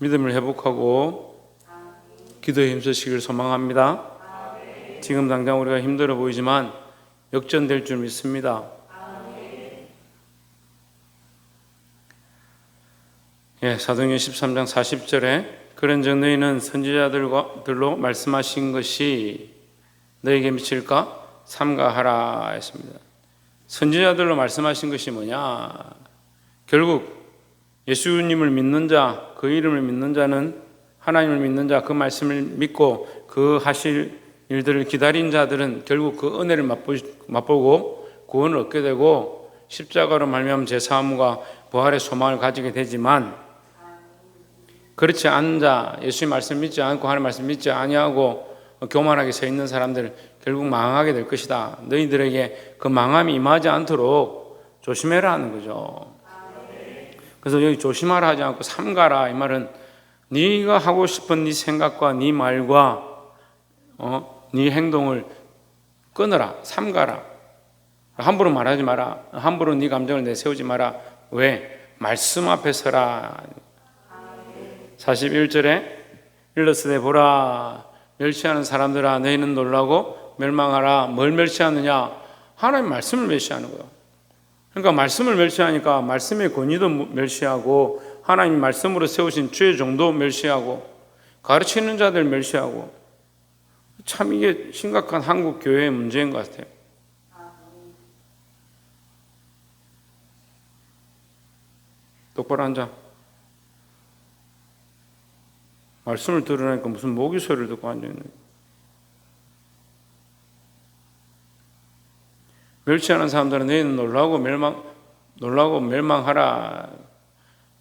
믿음을 회복하고 기도에 힘쓰시길 소망합니다. 지금 당장 우리가 힘들어 보이지만 역전될 줄 믿습니다. 사도행전 13장 40절에 그런즉 너희는 선지자들로 말씀하신 것이 너에게 미칠까? 삼가하라 했습니다. 선지자들로 말씀하신 것이 뭐냐? 결국 예수님을 믿는 자, 그 이름을 믿는 자는, 하나님을 믿는 자, 그 말씀을 믿고 그 하실 일들을 기다린 자들은 결국 그 은혜를 맛보고 구원을 얻게 되고 십자가로 말미암은 제사함과 부활의 소망을 가지게 되지만, 그렇지 않은 자, 예수님 말씀 믿지 않고 하나님 말씀 믿지 아니하고 교만하게 서 있는 사람들 결국 망하게 될 것이다. 너희들에게 그 망함이 임하지 않도록 조심해라 하는 거죠. 그래서 여기 조심하라 하지 않고 삼가라, 이 말은 네가 하고 싶은 네 생각과 네 말과 네 행동을 끊어라, 삼가라. 함부로 말하지 마라. 함부로 네 감정을 내세우지 마라. 왜? 말씀 앞에 서라. 41절에 일러스되 보라, 멸시하는 사람들아 너희는 놀라고 멸망하라. 뭘 멸시하느냐? 하나님 말씀을 멸시하는 거예요. 그러니까 말씀을 멸시하니까 말씀의 권위도 멸시하고 하나님 말씀으로 세우신 주의 종도 멸시하고 가르치는 자들 멸시하고, 참 이게 심각한 한국 교회의 문제인 것 같아요. 똑바로 앉아. 말씀을 들으니까 무슨 모기 소리를 듣고 앉아있는 거예요. 멸시하는 사람들은 너희는 놀라고 멸망하라.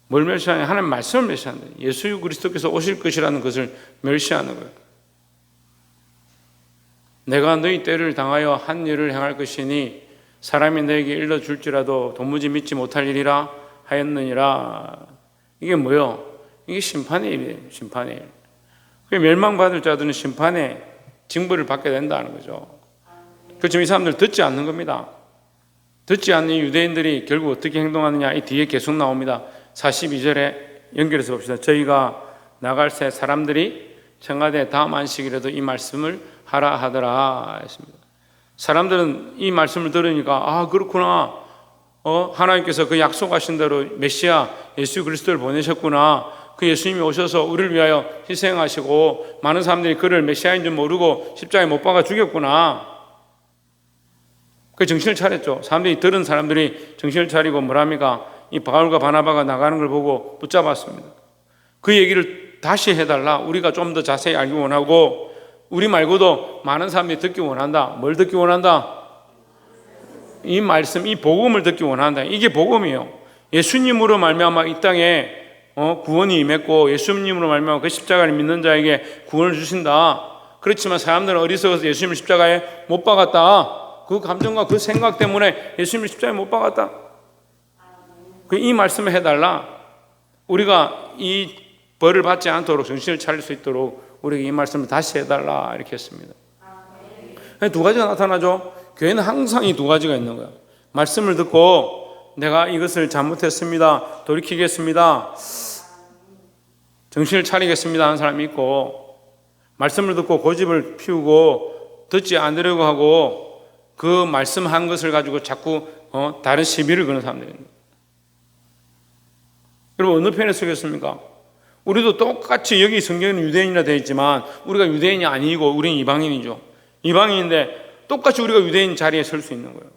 뭘 멸시하냐? 하나님 말씀을 멸시한다. 예수 그리스도께서 오실 것이라는 것을 멸시하는 거예요. 내가 너희 때를 당하여 한 일을 행할 것이니 사람이 너에게 일러줄지라도 도무지 믿지 못할 일이라 하였느니라. 이게 뭐요? 이게 심판의 일이에요. 심판의 일. 멸망받을 자들은 심판의 징벌을 받게 된다는 거죠. 그렇지만 이 사람들 듣지 않는 겁니다. 듣지 않는 유대인들이 결국 어떻게 행동하느냐, 이 뒤에 계속 나옵니다. 42절에 연결해서 봅시다. 저희가 나갈 새 사람들이 청가대 다음 안식일에도 이 말씀을 하라 하더라 했습니다. 사람들은 이 말씀을 들으니까 그렇구나, 하나님께서 그 약속하신 대로 메시아 예수 그리스도를 보내셨구나, 그 예수님이 오셔서 우리를 위하여 희생하시고 많은 사람들이 그를 메시아인 줄 모르고 십자가에 못 박아 죽였구나. 그 정신을 차렸죠. 사람들이 들은 사람들이 정신을 차리고 뭐랍니까? 이 바울과 바나바가 나가는 걸 보고 붙잡았습니다. 그 얘기를 다시 해달라. 우리가 좀 더 자세히 알기 원하고, 우리 말고도 많은 사람들이 듣기 원한다. 뭘 듣기 원한다? 이 말씀, 이 복음을 듣기 원한다. 이게 복음이에요. 예수님으로 말미암아 이 땅에 구원이 임했고, 예수님으로 말미암아 그 십자가를 믿는 자에게 구원을 주신다. 그렇지만 사람들은 어리석어서 예수님을 십자가에 못 박았다. 그 감정과 그 생각 때문에 예수님을 십자가에 못 박았다. 이 말씀을 해달라. 우리가 이 벌을 받지 않도록 정신을 차릴 수 있도록 우리에게 이 말씀을 다시 해달라, 이렇게 했습니다. 두 가지가 나타나죠. 교회는 항상 이 두 가지가 있는 거예요. 말씀을 듣고 내가 이것을 잘못했습니다, 돌이키겠습니다, 정신을 차리겠습니다 하는 사람이 있고, 말씀을 듣고 고집을 피우고 듣지 않으려고 하고 그 말씀한 것을 가지고 자꾸 다른 시비를 거는 사람들입니다. 여러분, 어느 편에 서겠습니까? 우리도 똑같이 여기 성경에는 유대인이라 되어 있지만 우리가 유대인이 아니고 우리는 이방인이죠. 이방인인데 똑같이 우리가 유대인 자리에 설 수 있는 거예요.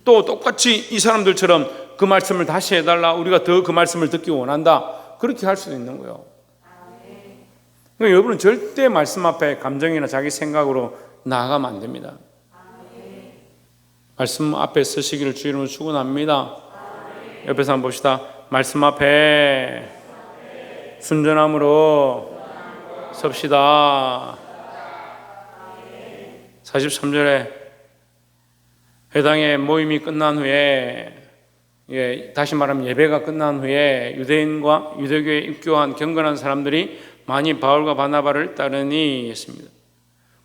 또 똑같이 이 사람들처럼 그 말씀을 다시 해달라, 우리가 더 그 말씀을 듣기 원한다, 그렇게 할 수도 있는 거예요. 그러니까 여러분은 절대 말씀 앞에 감정이나 자기 생각으로 나아가면 안 됩니다. 말씀 앞에 서시기를 주 이름으로 축원합니다. 옆에서 한번 봅시다. 말씀 앞에 순전함으로 섭시다. 43절에 회당의 모임이 끝난 후에, 다시 말하면 예배가 끝난 후에 유대인과 유대교에 입교한 경건한 사람들이 많이 바울과 바나바를 따르니 했습니다.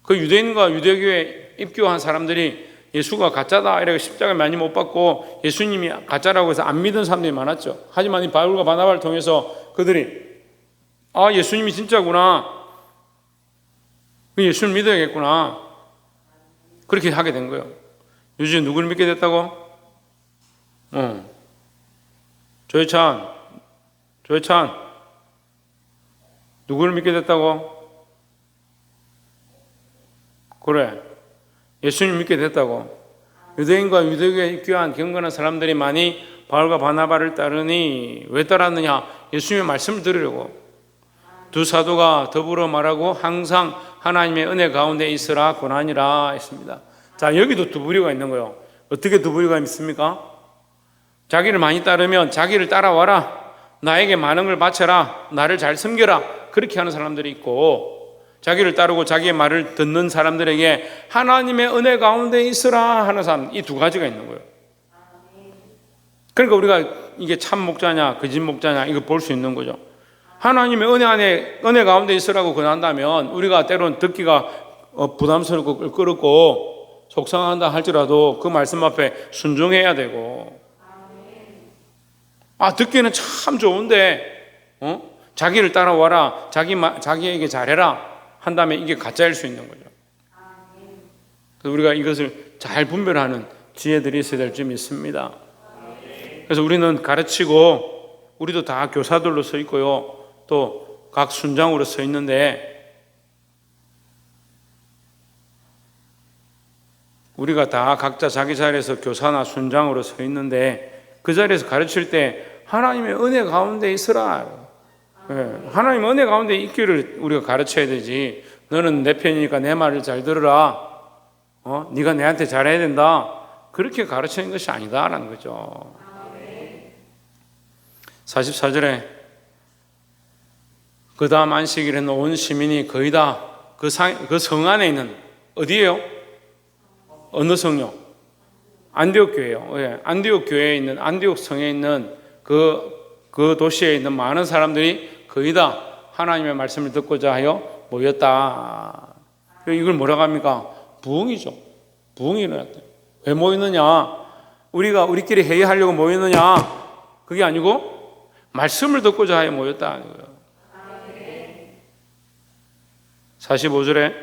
그 유대인과 유대교에 입교한 사람들이 예수가 가짜다 이렇게 십자가를 많이 못 받고 예수님이 가짜라고 해서 안 믿은 사람들이 많았죠. 하지만 이 바울과 바나바를 통해서 그들이 아, 예수님이 진짜구나. 예수를 믿어야겠구나. 그렇게 하게 된 거예요. 요즘 누구를 믿게 됐다고? 조혜찬. 누구를 믿게 됐다고? 그래. 예수님 믿게 됐다고. 유대인과 유대교에 입교한 경건한 사람들이 많이 바울과 바나바를 따르니 왜 따랐느냐? 예수님의 말씀을 들으려고. 두 사도가 더불어 말하고 항상 하나님의 은혜 가운데 있으라 고난이라 했습니다. 자, 여기도 두 부류가 있는 거예요. 어떻게 두 부류가 있습니까? 자기를 많이 따르면 자기를 따라와라. 나에게 많은 걸 바쳐라. 나를 잘 섬겨라. 그렇게 하는 사람들이 있고, 자기를 따르고 자기의 말을 듣는 사람들에게 하나님의 은혜 가운데 있으라 하는 사람, 이 두 가지가 있는 거예요. 그러니까 우리가 이게 참 목자냐 거짓 목자냐 이거 볼 수 있는 거죠. 하나님의 은혜 가운데 있으라고 권한다면 우리가 때론 듣기가 부담스럽고 껄끄럽고 속상한다 할지라도 그 말씀 앞에 순종해야 되고, 듣기는 참 좋은데 자기를 따라와라, 자기에게 잘해라 한다면 이게 가짜일 수 있는 거죠. 그래서 우리가 이것을 잘 분별하는 지혜들이 있어야 될 줄 믿습니다. 그래서 우리는 가르치고, 우리도 다 교사들로 서 있고요, 또 각 순장으로 서 있는데, 우리가 다 각자 자기 자리에서 교사나 순장으로 서 있는데, 그 자리에서 가르칠 때 하나님의 은혜 가운데 있으라. 하나님의 은혜 가운데 있기를 우리가 가르쳐야 되지. 너는 내 편이니까 내 말을 잘 들으라. 네가 내한테 잘해야 된다. 그렇게 가르치는 것이 아니다라는 거죠. 44절에 그 다음 안식일에는 온 시민이 거의 다 그 성 안에 있는, 어디예요? 어느 성요? 안디옥 교회요. 안디옥 교회에 있는, 안디옥 성에 있는 그 도시에 있는 많은 사람들이 거의 다 하나님의 말씀을 듣고자 하여 모였다. 이걸 뭐라고 합니까? 부흥이죠. 부흥이 일어났다. 왜 모였느냐? 우리끼리 회의하려고 모였느냐? 그게 아니고 말씀을 듣고자 하여 모였다. 45절에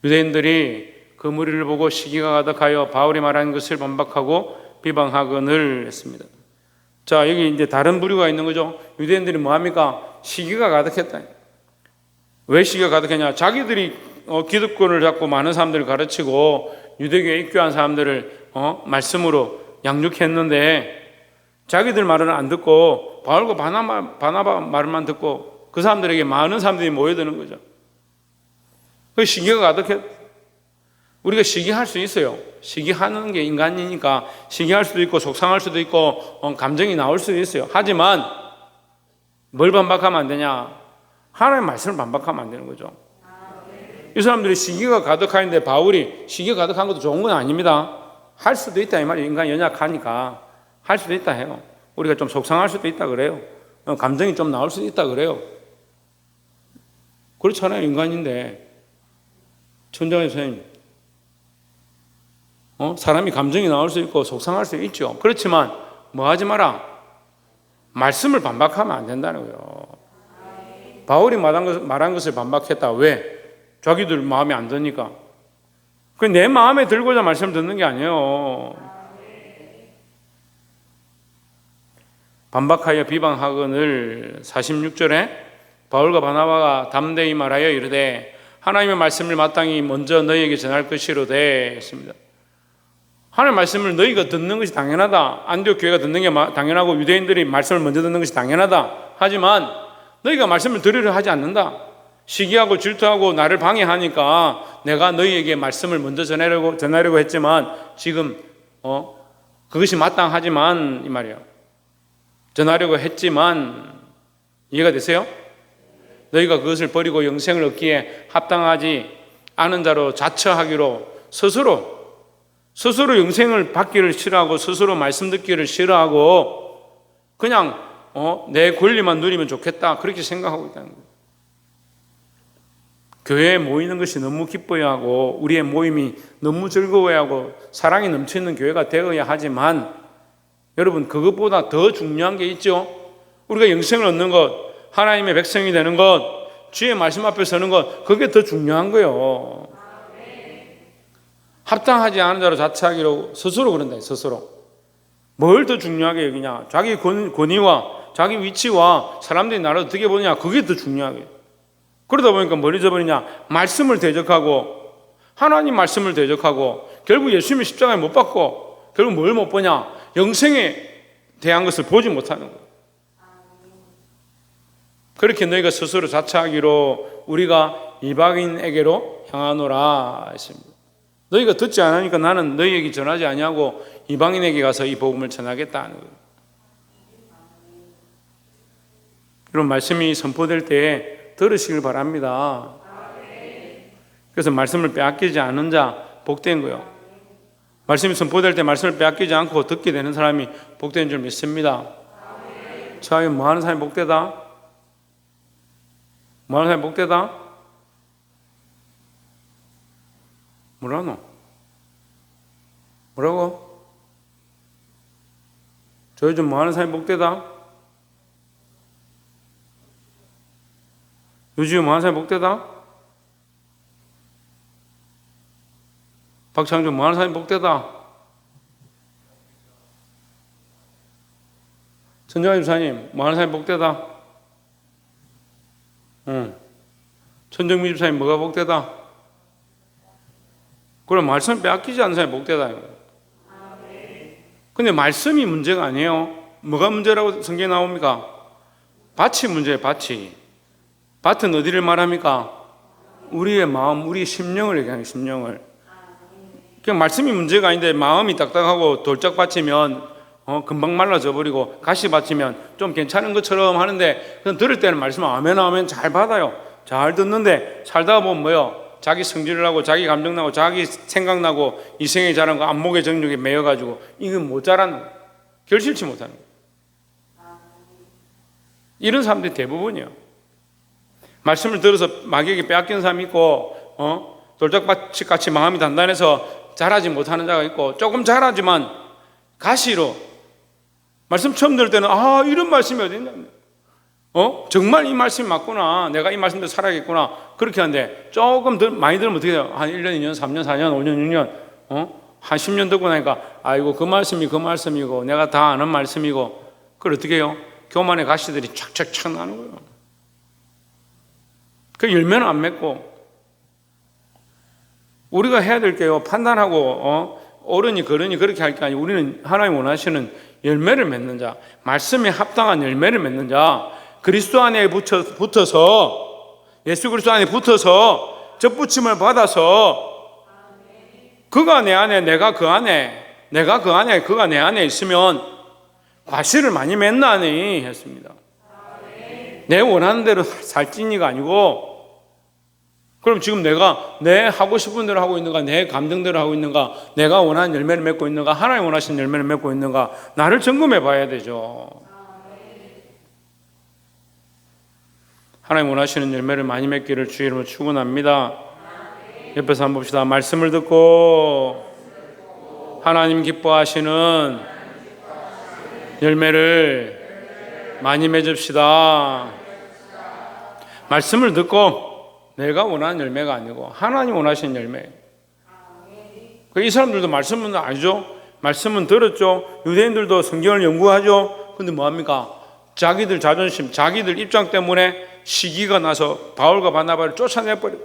유대인들이 그 무리를 보고 시기가 가득하여 바울이 말한 것을 반박하고 비방하거늘 했습니다. 자, 여기 이제 다른 부류가 있는 거죠. 유대인들이 뭐 합니까? 시기가 가득했다. 왜 시기가 가득했냐? 자기들이 기득권을 잡고 많은 사람들을 가르치고 유대교에 입교한 사람들을 말씀으로 양육했는데, 자기들 말은 안 듣고 바울과 바나바 말만 듣고 그 사람들에게 많은 사람들이 모여드는 거죠. 그 시기가 가득해. 우리가 시기할 수 있어요. 시기하는 게 인간이니까 시기할 수도 있고 속상할 수도 있고 감정이 나올 수도 있어요. 하지만 뭘 반박하면 안 되냐? 하나님의 말씀을 반박하면 안 되는 거죠. 이 사람들이 시기가 가득한데 바울이 시기가 가득한 것도 좋은 건 아닙니다. 할 수도 있다 이 말이에요. 인간 연약하니까 할 수도 있다 해요. 우리가 좀 속상할 수도 있다 그래요. 감정이 좀 나올 수도 있다 그래요. 그렇잖아요. 인간인데. 천장의 선생님, 사람이 감정이 나올 수 있고 속상할 수 있죠. 그렇지만 뭐 하지 마라? 말씀을 반박하면 안 된다는 거예요. 바울이 말한 것을 반박했다. 왜? 자기들 마음에 안 드니까. 내 마음에 들고자 말씀을 듣는 게 아니에요. 반박하여 비방하거늘 46절에 바울과 바나바가 담대히 말하여 이르되 하나님의 말씀을 마땅히 먼저 너희에게 전할 것이로되 했습니다. 하나님의 말씀을 너희가 듣는 것이 당연하다. 안디옥 교회가 듣는 게 당연하고 유대인들이 말씀을 먼저 듣는 것이 당연하다. 하지만 너희가 말씀을 들으려 하지 않는다. 시기하고 질투하고 나를 방해하니까 내가 너희에게 말씀을 먼저 전하려고 했지만 지금 그것이 마땅하지만 이 말이에요. 전하려고 했지만 이해가 되세요? 너희가 그것을 버리고 영생을 얻기에 합당하지 않은 자로 자처하기로 스스로 영생을 받기를 싫어하고 스스로 말씀 듣기를 싫어하고 그냥 내 권리만 누리면 좋겠다 그렇게 생각하고 있다는 거예요. 교회에 모이는 것이 너무 기뻐야하고 우리의 모임이 너무 즐거워야하고 사랑이 넘치는 교회가 되어야 하지만 여러분 그것보다 더 중요한 게 있죠. 우리가 영생을 얻는 것, 하나님의 백성이 되는 것, 주의 말씀 앞에 서는 것, 그게 더 중요한 거예요. 합당하지 않은 자로 자처하기로 스스로 그런다. 스스로 뭘 더 중요하게 여기냐? 자기 권위와 자기 위치와 사람들이 나를 어떻게 보느냐, 그게 더 중요하게. 그러다 보니까 뭘 잊어버리냐? 말씀을 대적하고, 하나님 말씀을 대적하고, 결국 예수님이 십자가에 못 박고 결국 뭘 못 보냐? 영생에 대한 것을 보지 못하는 거예요. 그렇게 너희가 스스로 자처하기로 우리가 이방인에게로 향하노라 했습니다. 너희가 듣지 않으니까 나는 너희에게 전하지 아니하고 이방인에게 가서 이 복음을 전하겠다 하는 거예요. 이런 말씀이 선포될 때 들으시길 바랍니다. 그래서 말씀을 빼앗기지 않은 자 복된 거예요. 말씀이 선포될 때 말씀을 빼앗기지 않고 듣게 되는 사람이 복된 줄 믿습니다. 자, 뭐 하는 사람이 복되다? 뭐 하는 사람이 복되다? 뭐라노? 뭐라고? 저 요즘 뭐 하는 사람이 복되다? 요즘 뭐 하는 사람이 복되다? 박창준 뭐 하는 사람이 복되다? 천정아 집사님 뭐 하는 사람이 복되다? 천정미 집사님 뭐가 복되다? 그럼 말씀 빼앗기지 않는 사람이 복되다. 근데 말씀이 문제가 아니에요. 뭐가 문제라고 성경에 나옵니까? 밭이 문제예요. 밭이. 밭은 어디를 말합니까? 우리의 마음, 우리의 심령을 얘기하는 심령을. 그냥 말씀이 문제가 아닌데 마음이 딱딱하고 돌짝밭이면 금방 말라져 버리고 가시밭이면 좀 괜찮은 것처럼 하는데 그냥 들을 때는 말씀 아멘 아멘 잘 받아요. 잘 듣는데 살다가 보면 뭐요? 자기 성질을 하고 자기 감정 나고 자기 생각 나고 이생에 자란 거 안목의 정욕에 매여가지고 이건 못 자라는 거예요. 결실치 못하는 거예요. 이런 사람들이 대부분이에요. 말씀을 들어서 마귀에게 빼앗긴 사람이 있고 돌짝밭이 마음이 단단해서 자라지 못하는 자가 있고 조금 자라지만 가시로 말씀 처음 들을 때는 이런 말씀이 어디 있냐, 정말 이 말씀이 맞구나, 내가 이 말씀대로 살아야겠구나, 그렇게 하는데 조금 많이 들으면 어떻게 돼요? 한 1년, 2년, 3년, 4년, 5년, 6년 한 10년 듣고 나니까 아이고 그 말씀이 그 말씀이고 내가 다 아는 말씀이고, 그걸 어떻게 해요? 교만의 가시들이 착착착 나는 거예요. 그 열매는 안 맺고. 우리가 해야 될 게요, 판단하고 옳으니 그러니 그렇게 할 게 아니고 우리는 하나님 원하시는 열매를 맺는 자, 말씀에 합당한 열매를 맺는 자, 그리스도 안에 붙어서, 예수 그리스도 안에 붙어서 접붙임을 받아서 그가 내 안에 내가 그 안에, 내가 그 안에 그가 내 안에 있으면 과실을 많이 맺나니 했습니다. 내 원하는 대로 살찐이가 아니고, 그럼 지금 내가 내 하고 싶은 대로 하고 있는가, 내 감정대로 하고 있는가, 내가 원하는 열매를 맺고 있는가, 하나님 원하시는 열매를 맺고 있는가, 나를 점검해 봐야 되죠. 하나님 원하시는 열매를 많이 맺기를 주의 이름으로 축원합니다. 옆에서 한번 봅시다. 말씀을 듣고 하나님 기뻐하시는 열매를 많이 맺읍시다. 말씀을 듣고 내가 원하는 열매가 아니고 하나님 원하시는 열매. 이 사람들도 말씀은 알죠? 말씀은 들었죠? 유대인들도 성경을 연구하죠? 근데 뭐합니까? 자기들 자존심, 자기들 입장 때문에 시기가 나서 바울과 바나바를 쫓아내버려요.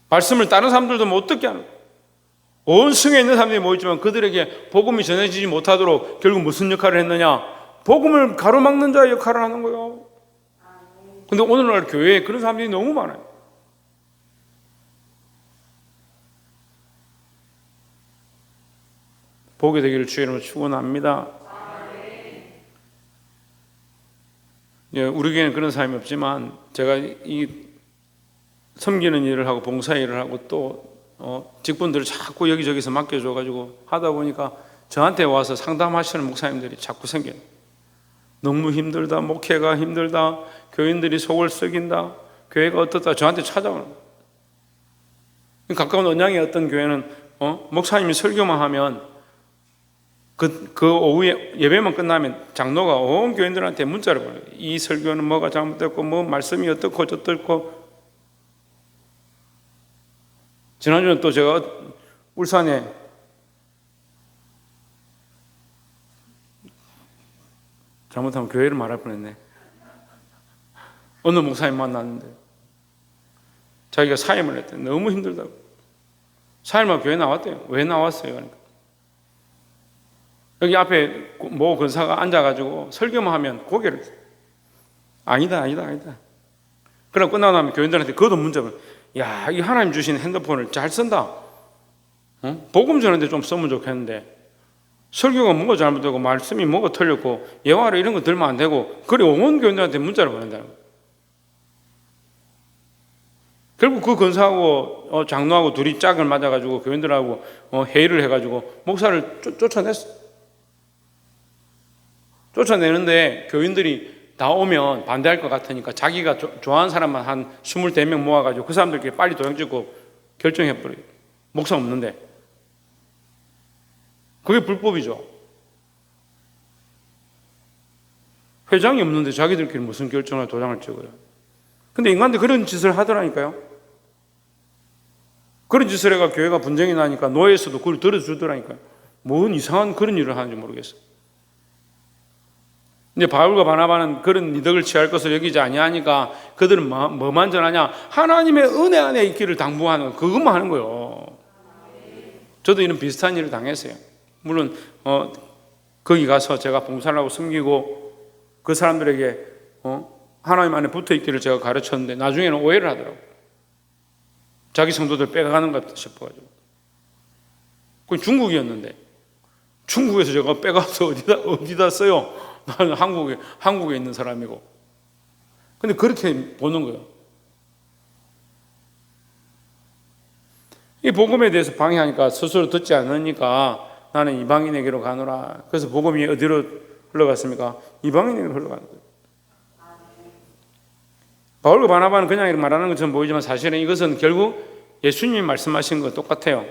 말씀을 다른 사람들도 못 듣게 하는 거예요. 온 성에 있는 사람들이 모였지만 그들에게 복음이 전해지지 못하도록 결국 무슨 역할을 했느냐? 복음을 가로막는 자의 역할을 하는 거예요. 근데 오늘날 교회에 그런 사람들이 너무 많아요. 보게 되기를 주의 이름으로 축원합니다. 우리 교회는 그런 사람이 없지만 제가 이 섬기는 일을 하고 봉사 일을 하고 또 직분들을 자꾸 여기저기서 맡겨줘가지고 하다 보니까 저한테 와서 상담하시는 목사님들이 자꾸 생겨요. 너무 힘들다, 목회가 힘들다, 교인들이 속을 썩인다, 교회가 어떻다, 저한테 찾아오는 거예요. 가까운 언양의 어떤 교회는 목사님이 설교만 하면 그 오후에 예배만 끝나면 장로가 온 교인들한테 문자를 보내요. 이 설교는 뭐가 잘못됐고 뭐 말씀이 어떻고 저떻고. 지난주는 또 제가 울산에 잘못하면 교회를 말할 뻔했네. 어느 목사님 만났는데 자기가 사임을 했대. 너무 힘들다고. 사임만 교회 나왔대요. 왜 나왔어요? 그러니까 여기 앞에 모 권사가 앉아가지고 설교만 하면 고개를 아니다. 그러고 끝나고 나면 교인들한테 그것도 문자가 야, 이 하나님 주신 핸드폰을 잘 쓴다. 복음 전하는데 좀 쓰면 좋겠는데 설교가 뭐가 잘못되고 말씀이 뭐가 틀렸고 예화를 이런 거 들면 안 되고 그래 온 교인들한테 문자를 보낸다는 거예요. 결국 그 권사하고 장로하고 둘이 짝을 맞아가지고 교인들하고 회의를 해가지고 목사를 쫓아냈어. 쫓아내는데 교인들이 다 오면 반대할 것 같으니까 자기가 좋아하는 사람만 한 24명 모아가지고 그 사람들끼리 빨리 도장 찍고 결정해버려요. 목사 없는데. 그게 불법이죠. 회장이 없는데 자기들끼리 무슨 결정을 도장을 찍어요. 근데 인간들 그런 짓을 하더라니까요. 그런 짓을 해가 교회가 분쟁이 나니까 노예에서도 그걸 들어주더라니까요. 뭔 이상한 그런 일을 하는지 모르겠어요. 이제 바울과 바나바는 그런 미덕을 취할 것을 여기지 아니하니까 그들은 뭐만 전하냐? 하나님의 은혜 안에 있기를 당부하는 거, 그것만 하는 거예요. 저도 이런 비슷한 일을 당했어요. 물론 거기 가서 제가 봉사를 하고 섬기고 그 사람들에게 하나님 안에 붙어있기를 제가 가르쳤는데 나중에는 오해를 하더라고요. 자기 성도들 빼가는 것 같다 싶어가지고. 그건 중국이었는데 중국에서 제가 빼가서 어디다 써요? 나는 한국에 있는 사람이고. 근데 그렇게 보는 거예요. 이 복음에 대해서 방해하니까 스스로 듣지 않으니까 나는 이방인에게로 가노라. 그래서 복음이 어디로 흘러갔습니까? 이방인에게로 흘러가는 거예요. 바울과 바나바는 그냥 이렇게 말하는 것처럼 보이지만 사실은 이것은 결국 예수님이 말씀하신 것 똑같아요.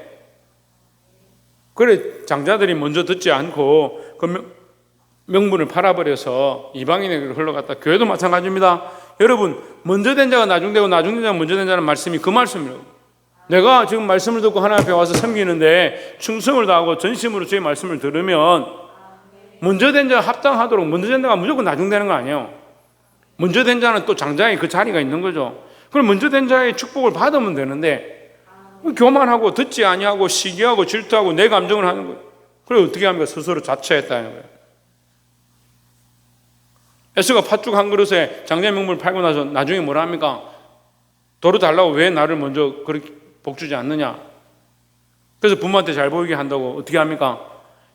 그래 장자들이 먼저 듣지 않고 그 명분을 팔아버려서 이방인에게로 흘러갔다. 교회도 마찬가지입니다. 여러분, 먼저 된 자가 나중되고 나중된 자가 먼저 된 자는 말씀이 그 말씀이라고. 내가 지금 말씀을 듣고 하나님 앞에 와서 섬기는데 충성을 다하고 전심으로 주의 말씀을 들으면 먼저 된 자가 합당하도록 먼저 된 자가 무조건 나중되는 거 아니에요. 먼저 된 자는 또 장자의 그 자리가 있는 거죠. 그럼 먼저 된 자의 축복을 받으면 되는데 교만하고 듣지 아니하고 시기하고 질투하고 내 감정을 하는 거예요. 그래 어떻게 합니까? 스스로 자처했다는 거예요. 에스가 팥죽 한 그릇에 장자 명분을 팔고 나서 나중에 뭐라 합니까? 도로 달라고 왜 나를 먼저 그렇게 복주지 않느냐? 그래서 부모한테 잘 보이게 한다고 어떻게 합니까?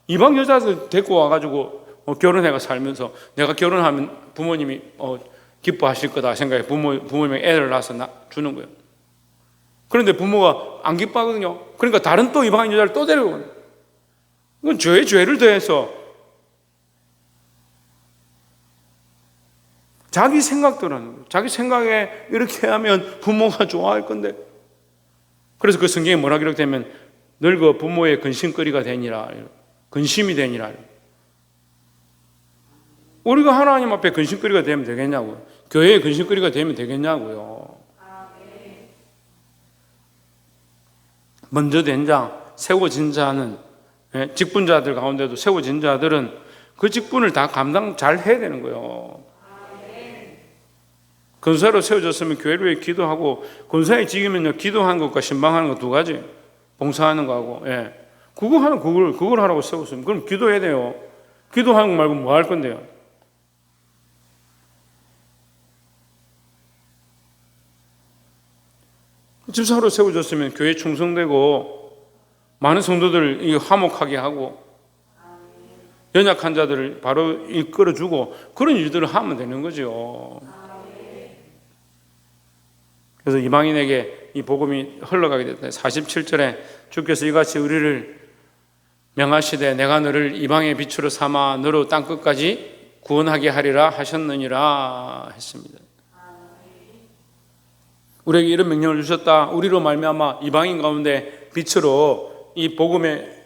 이방 여자들 데리고 와가지고 결혼해가 살면서 내가 결혼하면 부모님이 기뻐하실 거다 생각해 부모님이 애를 낳아서 주는 거예요. 그런데 부모가 안 기뻐하거든요. 그러니까 다른 또 이방인 여자를 또 데려오는 거예요. 이건 죄를 더해서 자기 생각대로 하는 거예요. 자기 생각에 이렇게 하면 부모가 좋아할 건데. 그래서 그 성경에 뭐라 기록되면 늙어 부모의 근심거리가 되니라. 근심이 되니라. 우리가 하나님 앞에 근심거리가 되면 되겠냐고요. 교회에 근심거리가 되면 되겠냐고요. 먼저 된 자, 세워진 자는 직분자들 가운데도 세워진 자들은 그 직분을 다 감당 잘 해야 되는 거예요. 권사로 세워졌으면 교회를 위해 기도하고 권사에 지기면요 기도하는 것과 신방하는 것 두 가지 봉사하는 거하고 그걸 하라고 세웠으면 그럼 기도해야 돼요. 기도하는 거 말고 뭐 할 건데요? 집사로 세워졌으면 교회에 충성되고 많은 성도들 화목하게 하고 연약한 자들을 바로 이끌어주고 그런 일들을 하면 되는 거죠. 그래서 이방인에게 이 복음이 흘러가게 됐다. 47절에 주께서 이같이 우리를 명하시되 내가 너를 이방의 빛으로 삼아 너로 땅끝까지 구원하게 하리라 하셨느니라 했습니다. 우리에게 이런 명령을 주셨다. 우리로 말미암아 이방인 가운데 빛으로 이 복음의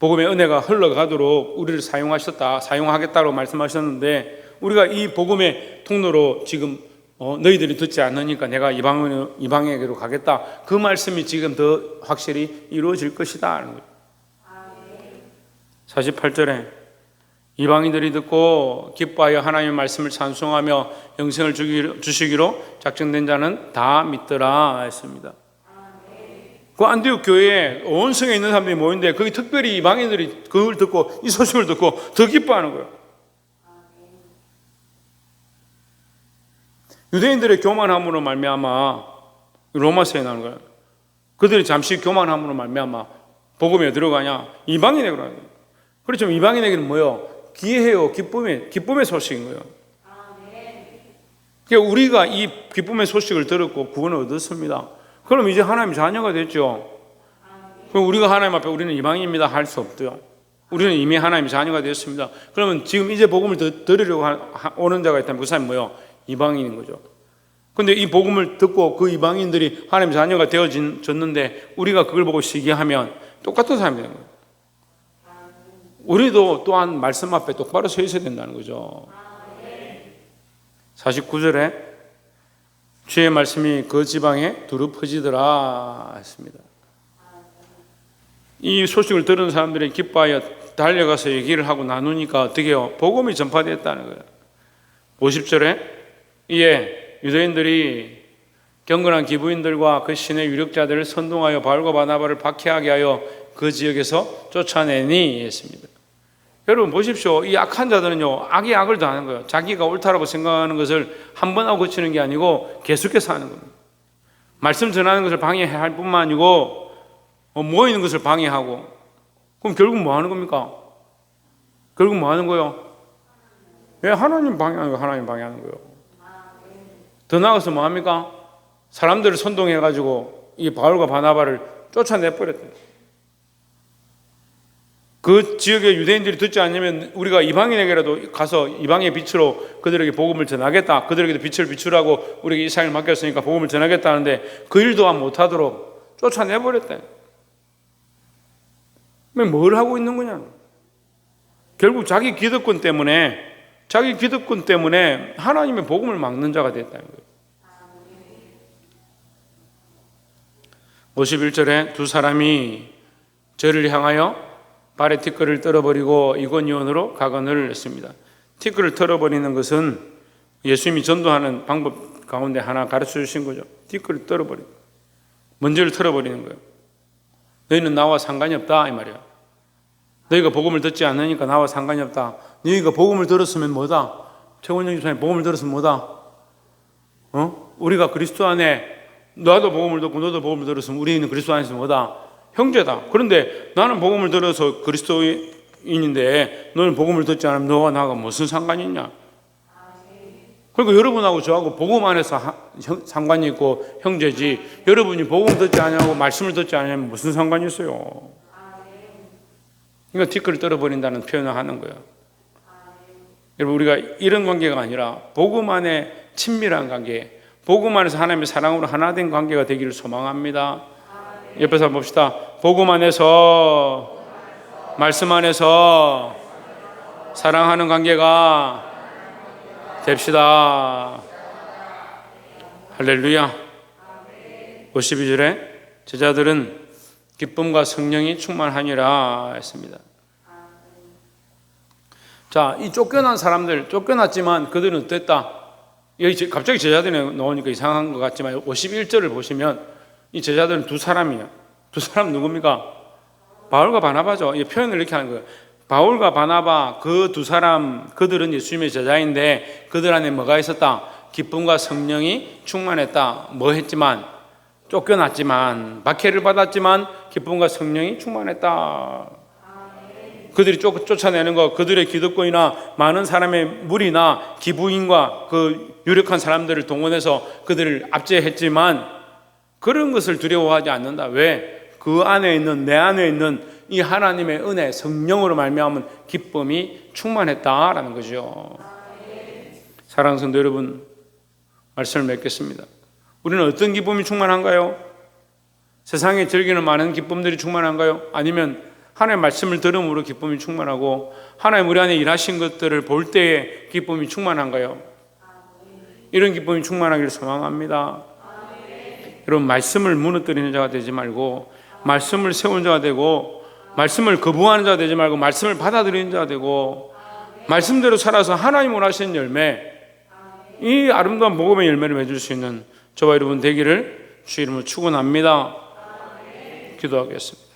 복음의 은혜가 흘러가도록 우리를 사용하겠다고 말씀하셨는데, 우리가 이 복음의 통로로 지금 너희들이 듣지 않으니까 내가 이방에게로 가겠다, 그 말씀이 지금 더 확실히 이루어질 것이다 하는 거예요. 48절에 이방인들이 듣고 기뻐하여 하나님의 말씀을 찬송하며 영생을 주시기로 작정된 자는 다 믿더라 했습니다. 그 안디옥 교회에 온 성에 있는 사람들이 모이는데 거기 특별히 이방인들이 그걸 듣고 이 소식을 듣고 더 기뻐하는 거예요. 유대인들의 교만함으로 말미암아, 로마서에 나오는 거예요. 그들이 잠시 교만함으로 말미암아 복음에 들어가냐? 이방인에게 그러는 거예요. 그렇지만 이방인에게는 뭐요? 기회요, 기쁨의 소식인 거예요. 그러니까 우리가 이 기쁨의 소식을 들었고 구원을 얻었습니다. 그럼 이제 하나님 자녀가 됐죠. 그럼 우리가 하나님 앞에 우리는 이방인입니다 할 수 없대요. 우리는 이미 하나님 자녀가 되었습니다. 그러면 지금 이제 복음을 들으려고 오는 자가 있다면 그 사람이 뭐요? 이방인인 거죠. 근데 이 복음을 듣고 그 이방인들이 하나님 자녀가 되어졌는데 우리가 그걸 보고 시기하면 똑같은 사람이 되는 거예요. 우리도 또한 말씀 앞에 똑바로 서 있어야 된다는 거죠. 49절에 주의 말씀이 그 지방에 두루 퍼지더라 했습니다. 이 소식을 들은 사람들이 기뻐하여 달려가서 얘기를 하고 나누니까 어떻게 해요? 복음이 전파됐다는 거예요. 50절에 이에 유대인들이 경건한 기부인들과 그 신의 유력자들을 선동하여 바울과 바나바를 박해하게 하여 그 지역에서 쫓아내니 했습니다. 여러분 보십시오. 이 악한 자들은요, 악이 악을 더하는 거예요. 자기가 옳다라고 생각하는 것을 한 번 하고 고치는 게 아니고 계속해서 하는 겁니다. 말씀 전하는 것을 방해할 뿐만 아니고 모이는 것을 방해하고, 그럼 결국 뭐 하는 겁니까? 결국 뭐 하는 거예요? 왜 하나님 방해하는 거예요? 하나님 방해하는 거예요. 더 나아가서 뭐 합니까? 사람들을 선동해가지고 이 바울과 바나바를 쫓아내버렸대요. 그 지역의 유대인들이 듣지 않으면 우리가 이방인에게라도 가서 이방의 빛으로 그들에게 복음을 전하겠다, 그들에게도 빛을 비추라고 우리에게 이 사역을 맡겼으니까 복음을 전하겠다 하는데 그 일도 못하도록 쫓아내버렸대. 뭘 하고 있는 거냐? 결국 자기 기득권 때문에 하나님의 복음을 막는 자가 됐다는 거예요. 51절에 두 사람이 저를 향하여 발에 티끌을 떨어버리고 이고니온으로 가거늘 했습니다. 티끌을 털어버리는 것은 예수님이 전도하는 방법 가운데 하나 가르쳐 주신 거죠. 티끌을 떨어버리고 먼지를 털어버리는 거예요. 너희는 나와 상관이 없다 이 말이야. 너희가 복음을 듣지 않으니까 나와 상관이 없다. 너희가 복음을 들었으면 뭐다? 최원영 집사님 복음을 들었으면 뭐다? 우리가 그리스도 안에, 나도 복음을 듣고 너도 복음을 들었으면 우리는 그리스도 안에서 뭐다? 형제다. 그런데 나는 복음을 들어서 그리스도인인데 너는 복음을 듣지 않으면 너와 나가 무슨 상관이 있냐? 그러니까 여러분하고 저하고 복음 안에서 상관이 있고 형제지, 여러분이 복음 듣지 않냐고 말씀을 듣지 않으면 무슨 상관이 있어요? 그러니까 티끌을 떨어버린다는 표현을 하는 거예요. 여러분, 우리가 이런 관계가 아니라 복음 안에 친밀한 관계, 복음 안에서 하나님의 사랑으로 하나 된 관계가 되기를 소망합니다. 옆에서 봅시다. 복음 안에서, 말씀 안에서 사랑하는 관계가 됩시다. 할렐루야. 52절에 제자들은 기쁨과 성령이 충만하니라 했습니다. 자, 이 쫓겨난 사람들, 쫓겨났지만 그들은 어땠다? 여기 갑자기 제자들이 나오니까 이상한 것 같지만 51절을 보시면 이 제자들은 두 사람이에요. 두 사람 누굽니까? 바울과 바나바죠. 이 표현을 이렇게 하는 거예요. 바울과 바나바 그 두 사람, 그들은 예수님의 제자인데 그들 안에 뭐가 있었다? 기쁨과 성령이 충만했다. 뭐 했지만? 쫓겨났지만, 박해를 받았지만 기쁨과 성령이 충만했다. 그들이 쫓아내는 거, 그들의 기득권이나 많은 사람의 무리나 기부인과 그 유력한 사람들을 동원해서 그들을 압제했지만 그런 것을 두려워하지 않는다. 왜? 그 안에 있는, 내 안에 있는 이 하나님의 은혜, 성령으로 말미암은 기쁨이 충만했다라는 거죠. 사랑하는 성도 여러분, 말씀을 맺겠습니다. 우리는 어떤 기쁨이 충만한가요? 세상에 즐기는 많은 기쁨들이 충만한가요? 아니면 하나님의 말씀을 들음으로 기쁨이 충만하고 하나님 우리 안에 일하신 것들을 볼 때에 기쁨이 충만한가요? 이런 기쁨이 충만하기를 소망합니다. 여러분, 말씀을 무너뜨리는 자가 되지 말고 말씀을 세운 자가 되고 말씀을 거부하는 자가 되지 말고 말씀을 받아들이는 자가 되고 말씀대로 살아서 하나님 원하시는 열매, 이 아름다운 복음의 열매를 맺을 수 있는 저와 여러분 되기를 주 이름으로 축원합니다. 기도하겠습니다.